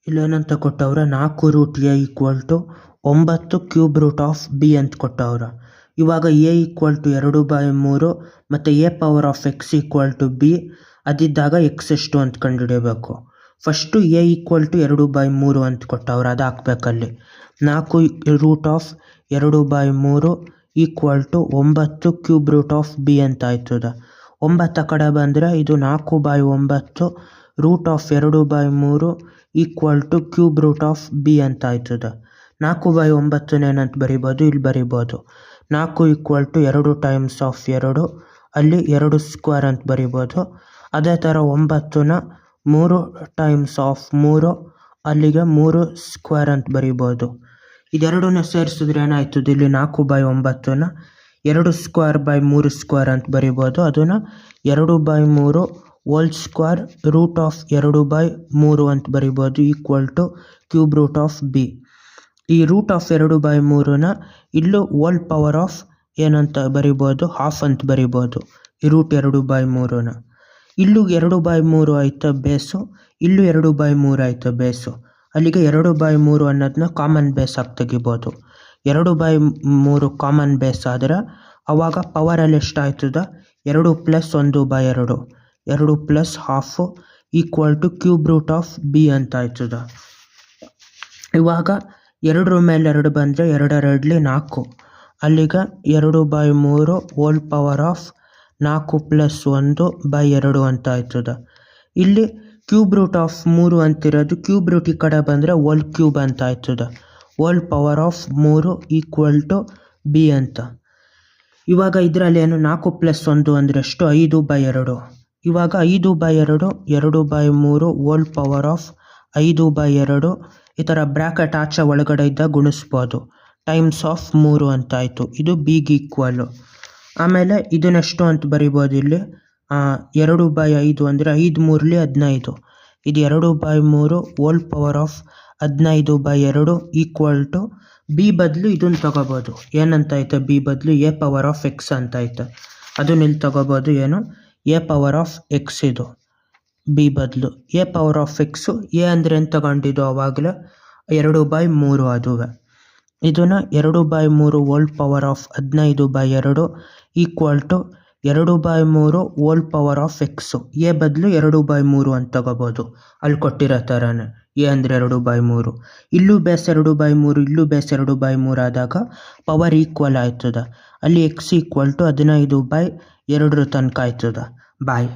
ಇಲ್ಲೇನಂತ ಕೊಟ್ಟವ್ರೆ 4√a = 9 cube root of b ಅಂತ ಕೊಟ್ಟವ್ರೆ. ಇವಾಗ a = 2/3 ಮತ್ತು a power of x = b ಅದಿದ್ದಾಗ x ಎಷ್ಟು ಅಂತ ಕಂಡುಹಿಡಿಯಬೇಕು. ಫಸ್ಟು a = 2/3 ಅಂತ ಕೊಟ್ಟವ್ರೆ, ಅದು ಹಾಕ್ಬೇಕಲ್ಲಿ. 4√2/3 = 9 ಕ್ಯೂಬ್ ರೂಟ್ ಆಫ್ b ಅಂತ ಆಯ್ತದೆ. 9 ಕಡೆ ಬಂದರೆ ಇದು 4/9 root of 2/3 = cube root of b ಅಂತ ಆಯ್ತದೆ. 4/9 ಏನಂತ ಬರಿಬೋದು, ಇಲ್ಲಿ ಬರಿಬೋದು. 4 = 2 ಟೈಮ್ಸ್ ಆಫ್ 2, ಅಲ್ಲಿ 2 ಸ್ಕ್ವೇರ್ ಅಂತ ಬರಿಬೋದು. ಅದೇ ಥರ 9ನ 3 ಟೈಮ್ಸ್ ಆಫ್ 3, ಅಲ್ಲಿಗೆ 3 ಸ್ಕ್ವೇರ್ ಅಂತ ಬರಿಬೋದು. ಇದೆರಡನ್ನ ಸೇರಿಸಿದ್ರೆ ಏನಾಯ್ತದೆ, ಇಲ್ಲಿ 4/9ನ 2 ಸ್ಕ್ವೇರ್ ಬೈ 3 ಸ್ಕ್ವೇರ್ ಅಂತ ಬರಿಬೋದು. ಅದನ್ನು 2/3 ಹೋಲ್ ಸ್ಕ್ವೇರ್ ರೂಟ್ ಆಫ್ 2/3 ಅಂತ ಬರಿಬೋದು = ಕ್ಯೂಬ್ ರೂಟ್ ಆಫ್ b. ಈ ರೂಟ್ ಆಫ್ 2/3ನ ಇಲ್ಲೂ ಹೋಲ್ ಪವರ್ ಆಫ್ ಏನಂತ ಬರಿಬೋದು, ಹಾಫ್ ಅಂತ ಬರಿಬೋದು. ಈ ರೂಟ್ 2/3ನ ಇಲ್ಲೂ 2/3 ಆಯ್ತು ಬೇಸು, ಇಲ್ಲೂ 2/3 ಆಯ್ತು ಬೇಸು. ಅಲ್ಲಿಗೆ 2/3 ಅನ್ನೋದನ್ನ ಕಾಮನ್ ಬೇಸ್ ಆಗಿ ತೆಗಿಬೋದು. 2/3 ಕಾಮನ್ ಬೇಸ್ ಆದರೆ ಅವಾಗ ಪವರಲ್ಲಿ ಎಷ್ಟಾಯ್ತದ, 2 + 1/2, 2 + half = cube root of b ಅಂತ ಆಯ್ತದ. ಇವಾಗ 2 ಮೇಲೆ 2 ಬಂದರೆ 2 × 4, ಅಲ್ಲಿಗೆ 2/3 ಹೋಲ್ ಪವರ್ ಆಫ್ 4 + 1/2 ಅಂತ ಆಯ್ತದ. ಇಲ್ಲಿ ಕ್ಯೂಬ್ ರೂಟ್ ಆಫ್ 3 ಅಂತಿರೋದು ಕ್ಯೂಬ್ ರೂಟ್ ಈ ಕಡೆ ಬಂದರೆ ಹೋಲ್ ಕ್ಯೂಬ್ ಅಂತ ಆಯ್ತದ. ಹೋಲ್ ಪವರ್ ಆಫ್ 3 = b ಅಂತ. ಇವಾಗ ಇದರಲ್ಲಿ ಏನು 4 + 1 ಅಂದರೆ ಎಷ್ಟು, 5/2. ಇವಾಗ 5/2 2/3 ಹೋಲ್ ಪವರ್ ಆಫ್ 5/2 ಈ ಥರ ಬ್ರ್ಯಾಕೆಟ್ ಆಚೆ ಒಳಗಡೆ ಇದ್ದಾಗ ಗುಣಿಸ್ಬೋದು. ಟೈಮ್ಸ್ ಆಫ್ 3 ಅಂತ ಆಯಿತು. ಇದು ಬಿಗೆ ಈಕ್ವಲ್ಲು. ಆಮೇಲೆ ಇದನ್ನೆಷ್ಟು ಅಂತ ಬರಿಬೋದು, ಇಲ್ಲಿ 2/5 ಅಂದರೆ 5×3 = 15. ಇದು 2/3 ಹೋಲ್ ಪವರ್ ಆಫ್ 15/2 = b ಬದಲು ಇದನ್ನು ತಗೋಬೋದು. ಏನಂತಾಯ್ತು, b ಬದಲು a ಪವರ್ ಆಫ್ x ಅಂತಾಯ್ತು. ಅದನ್ನ ಇಲ್ಲಿ ತಗೋಬೋದು, ಏನು a ಪವರ್ ಆಫ್ x, ಇದು b ಬದಲು a power of x. a ಅಂದರೆ ಏನು ತಗೊಂಡಿದ್ದು ಆವಾಗಲೇ 2/3 ಅದುವೆ. ಇದನ್ನು 2/3 whole power of 15/2 = 2/3 whole power of x. a ಬದಲು 2/3 ಅಂತ ತಗೋಬೋದು, ಅಲ್ಲಿ ಕೊಟ್ಟಿರೋ ಥರನೇ. a ಅಂದರೆ 2/3, ಇಲ್ಲೂ ಬೇಸ್ 2/3, ಇಲ್ಲೂ ಬೇಸ್ 2/3 ಆದಾಗ ಪವರ್ ಈಕ್ವಲ್ ಆಯ್ತದ. ಅಲ್ಲಿ x = 15/2 ತನಕ ಆಯ್ತದ. ಬಾಯ್.